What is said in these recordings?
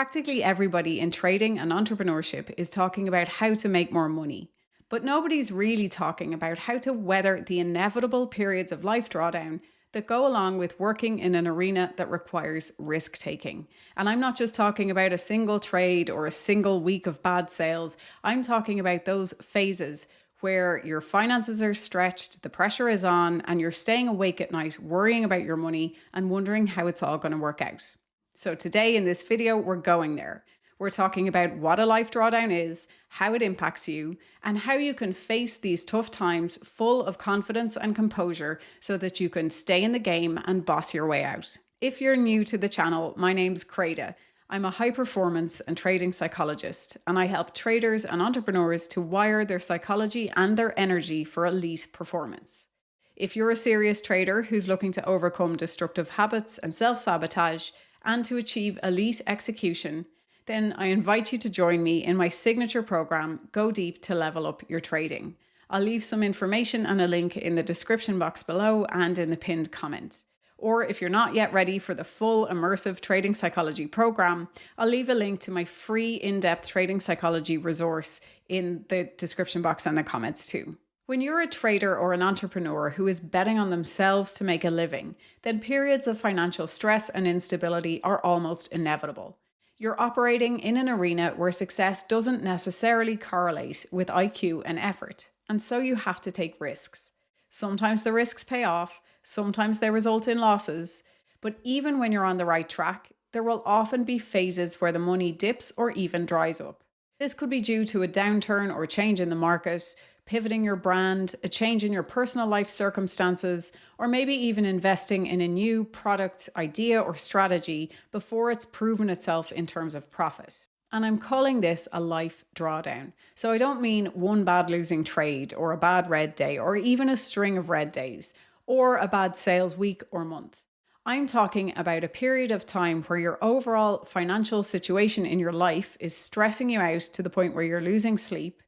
Practically everybody in trading and entrepreneurship is talking about how to make more money, but nobody's really talking about how to weather the inevitable periods of life drawdown that go along with working in an arena that requires risk taking. And I'm not just talking about a single trade or a single week of bad sales. I'm talking about those phases where your finances are stretched, the pressure is on, and you're staying awake at night worrying about your money and wondering how it's all going to work out. So today in this video, we're going there. We're talking about what a life drawdown is, how it impacts you, and how you can face these tough times full of confidence and composure so that you can stay in the game and boss your way out. If you're new to the channel, my name's Créde. I'm a high performance and trading psychologist, and I help traders and entrepreneurs to wire their psychology and their energy for elite performance. If you're a serious trader who's looking to overcome destructive habits and self-sabotage and to achieve elite execution, then I invite you to join me in my signature program, Go Deep to Level Up Your Trading. I'll leave some information and a link in the description box below and in the pinned comment. Or if you're not yet ready for the full immersive trading psychology program, I'll leave a link to my free in-depth trading psychology resource in the description box and the comments too. When you're a trader or an entrepreneur who is betting on themselves to make a living, then periods of financial stress and instability are almost inevitable. You're operating in an arena where success doesn't necessarily correlate with IQ and effort, and so you have to take risks. Sometimes the risks pay off, sometimes they result in losses, but even when you're on the right track, there will often be phases where the money dips or even dries up. This could be due to a downturn or change in the market, pivoting your brand, a change in your personal life circumstances, or maybe even investing in a new product, idea, or strategy before it's proven itself in terms of profit. And I'm calling this a life drawdown. So I don't mean one bad losing trade or a bad red day or even a string of red days or a bad sales week or month. I'm talking about a period of time where your overall financial situation in your life is stressing you out to the point where you're losing sleep.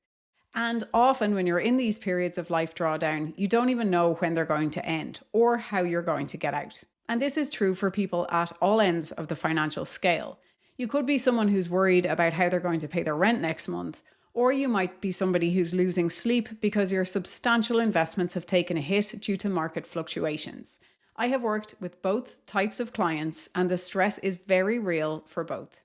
And often when you're in these periods of life drawdown, you don't even know when they're going to end or how you're going to get out. And this is true for people at all ends of the financial scale. You could be someone who's worried about how they're going to pay their rent next month, or you might be somebody who's losing sleep because your substantial investments have taken a hit due to market fluctuations. I have worked with both types of clients, and the stress is very real for both.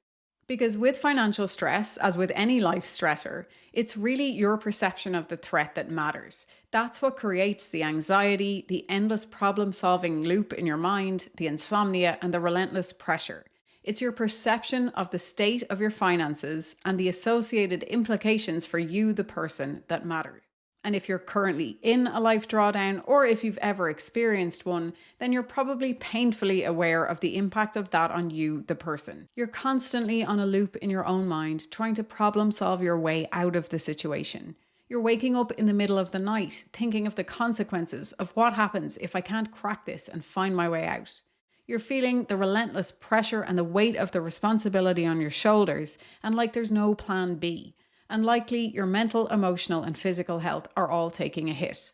Because with financial stress, as with any life stressor, it's really your perception of the threat that matters. That's what creates the anxiety, the endless problem-solving loop in your mind, the insomnia, and the relentless pressure. It's your perception of the state of your finances and the associated implications for you, the person, that matter. And if you're currently in a life drawdown, or if you've ever experienced one, then you're probably painfully aware of the impact of that on you, the person. You're constantly on a loop in your own mind, trying to problem solve your way out of the situation. You're waking up in the middle of the night, thinking of the consequences of what happens if I can't crack this and find my way out. You're feeling the relentless pressure and the weight of the responsibility on your shoulders, and like there's no plan B. And likely your mental, emotional, and physical health are all taking a hit.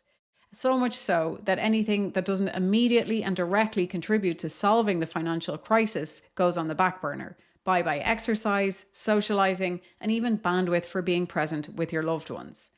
So much so that anything that doesn't immediately and directly contribute to solving the financial crisis goes on the back burner. Bye-bye exercise, socializing, and even bandwidth for being present with your loved ones.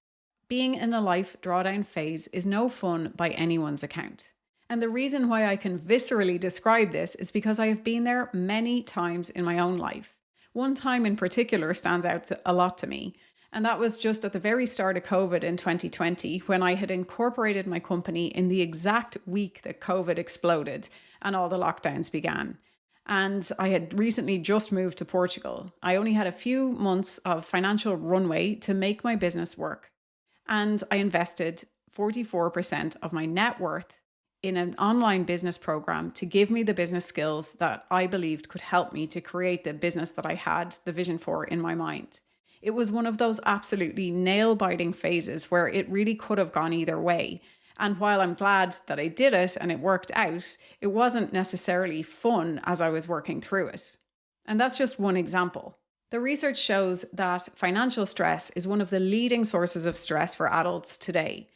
Being in a life drawdown phase is no fun by anyone's account. And the reason why I can viscerally describe this is because I have been there many times in my own life. One time in particular stands out a lot to me. And that was just at the very start of COVID in 2020, when I had incorporated my company in the exact week that COVID exploded and all the lockdowns began. And I had recently just moved to Portugal. I only had a few months of financial runway to make my business work. And I invested 44% of my net worth in an online business program to give me the business skills that I believed could help me to create the business that I had the vision for in my mind. It was one of those absolutely nail-biting phases where it really could have gone either way. And while I'm glad that I did it and it worked out, it wasn't necessarily fun as I was working through it. And that's just one example. The research shows that financial stress is one of the leading sources of stress for adults today.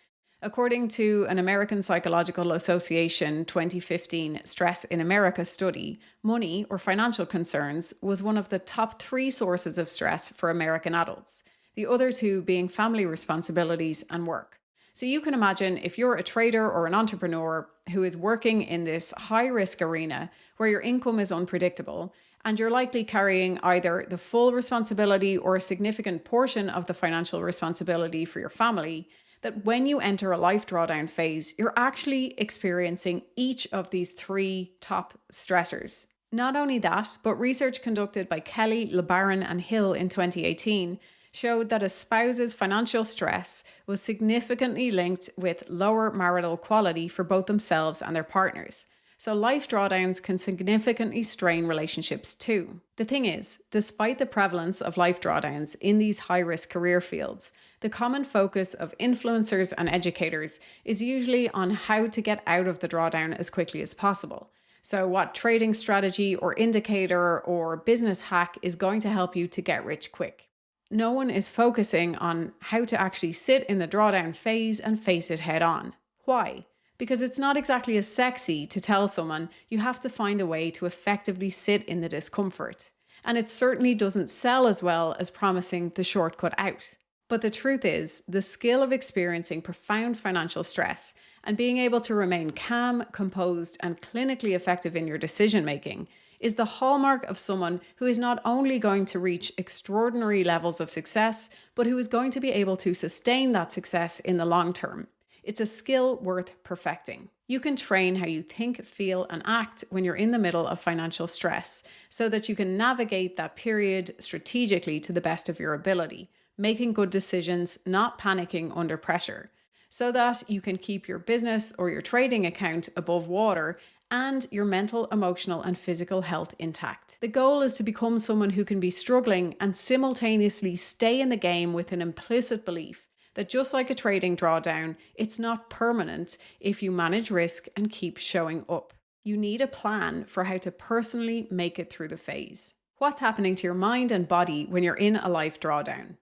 According to an American Psychological Association 2015 Stress in America study, money or financial concerns was one of the top 3 sources of stress for American adults, the other 2 being family responsibilities and work. So you can imagine if you're a trader or an entrepreneur who is working in this high-risk arena where your income is unpredictable, and you're likely carrying either the full responsibility or a significant portion of the financial responsibility for your family, that when you enter a life drawdown phase, you're actually experiencing each of these 3 top stressors. Not only that, but research conducted by Kelly, LeBaron, and Hill in 2018 showed that a spouse's financial stress was significantly linked with lower marital quality for both themselves and their partners. So life drawdowns can significantly strain relationships too. The thing is, despite the prevalence of life drawdowns in these high-risk career fields, the common focus of influencers and educators is usually on how to get out of the drawdown as quickly as possible. So what trading strategy or indicator or business hack is going to help you to get rich quick? No one is focusing on how to actually sit in the drawdown phase and face it head on. Why? Because it's not exactly as sexy to tell someone you have to find a way to effectively sit in the discomfort. And it certainly doesn't sell as well as promising the shortcut out. But the truth is, the skill of experiencing profound financial stress and being able to remain calm, composed, and clinically effective in your decision making is the hallmark of someone who is not only going to reach extraordinary levels of success, but who is going to be able to sustain that success in the long term. It's a skill worth perfecting. You can train how you think, feel, and act when you're in the middle of financial stress so that you can navigate that period strategically to the best of your ability, making good decisions, not panicking under pressure, so that you can keep your business or your trading account above water and your mental, emotional, and physical health intact. The goal is to become someone who can be struggling and simultaneously stay in the game with an implicit belief that just like a trading drawdown, it's not permanent if you manage risk and keep showing up. You need a plan for how to personally make it through the phase. What's happening to your mind and body when you're in a life drawdown?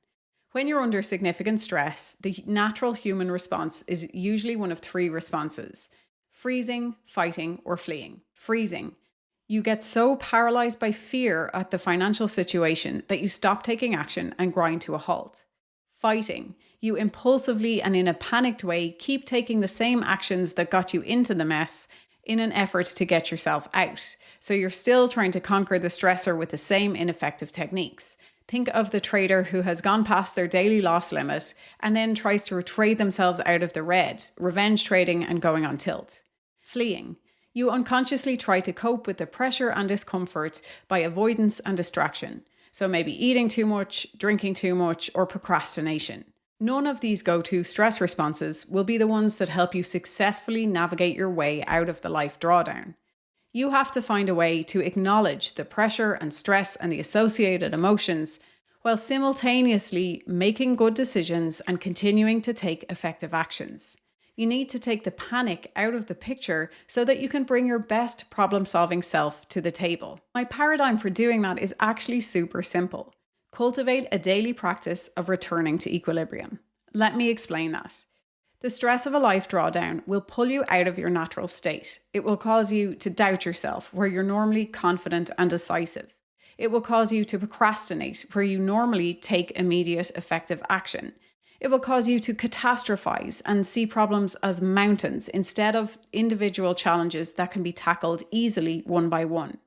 When you're under significant stress, the natural human response is usually one of 3 responses: freezing, fighting, or fleeing. Freezing. You get so paralyzed by fear at the financial situation that you stop taking action and grind to a halt. Fighting. You impulsively and in a panicked way keep taking the same actions that got you into the mess in an effort to get yourself out. So you're still trying to conquer the stressor with the same ineffective techniques. Think of the trader who has gone past their daily loss limit and then tries to trade themselves out of the red, revenge trading and going on tilt. Fleeing. You unconsciously try to cope with the pressure and discomfort by avoidance and distraction. So maybe eating too much, drinking too much, or procrastination. None of these go-to stress responses will be the ones that help you successfully navigate your way out of the life drawdown. You have to find a way to acknowledge the pressure and stress and the associated emotions while simultaneously making good decisions and continuing to take effective actions. You need to take the panic out of the picture so that you can bring your best problem-solving self to the table. My paradigm for doing that is actually super simple. Cultivate a daily practice of returning to equilibrium. Let me explain that. The stress of a life drawdown will pull you out of your natural state. It will cause you to doubt yourself where you're normally confident and decisive. It will cause you to procrastinate where you normally take immediate effective action. It will cause you to catastrophize and see problems as mountains instead of individual challenges that can be tackled easily one by one.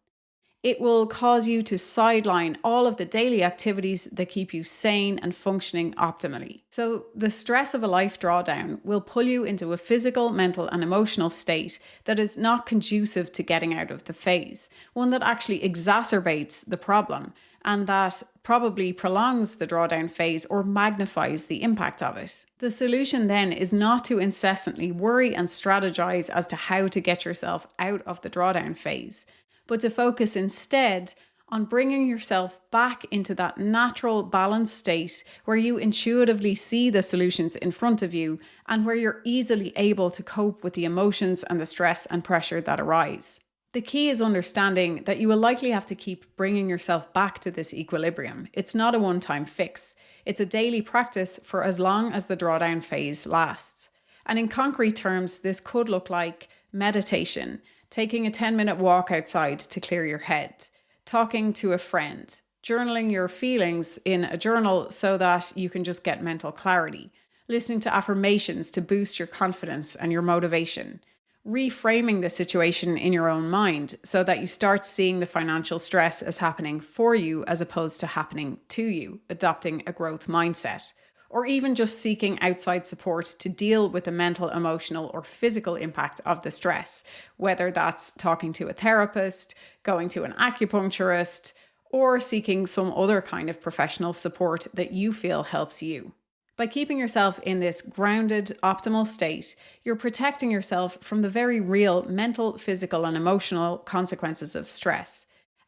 It will cause you to sideline all of the daily activities that keep you sane and functioning optimally. So the stress of a life drawdown will pull you into a physical, mental, and emotional state that is not conducive to getting out of the phase, one that actually exacerbates the problem and that probably prolongs the drawdown phase or magnifies the impact of it. The solution then is not to incessantly worry and strategize as to how to get yourself out of the drawdown phase, but to focus instead on bringing yourself back into that natural balanced state where you intuitively see the solutions in front of you and where you're easily able to cope with the emotions and the stress and pressure that arise. The key is understanding that you will likely have to keep bringing yourself back to this equilibrium. It's not a one-time fix. It's a daily practice for as long as the drawdown phase lasts. And in concrete terms, this could look like meditation, taking a 10-minute walk outside to clear your head, talking to a friend, journaling your feelings in a journal so that you can just get mental clarity, listening to affirmations to boost your confidence and your motivation, reframing the situation in your own mind so that you start seeing the financial stress as happening for you as opposed to happening to you, adopting a growth mindset, or even just seeking outside support to deal with the mental, emotional, or physical impact of the stress, whether that's talking to a therapist, going to an acupuncturist, or seeking some other kind of professional support that you feel helps you. By keeping yourself in this grounded, optimal state, you're protecting yourself from the very real mental, physical, and emotional consequences of stress.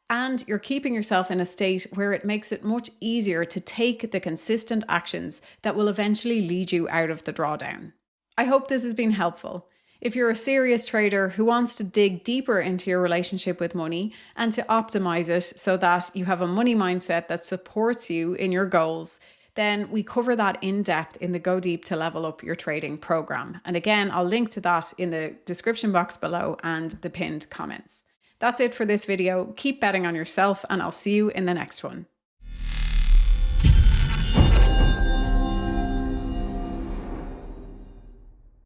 And you're keeping yourself in a state where it makes it much easier to take the consistent actions that will eventually lead you out of the drawdown. I hope this has been helpful. If you're a serious trader who wants to dig deeper into your relationship with money and to optimize it so that you have a money mindset that supports you in your goals, then we cover that in depth in the Go Deep to Level Up Your Trading program. And again, I'll link to that in the description box below and the pinned comments. That's it for this video. Keep betting on yourself, and I'll see you in the next one.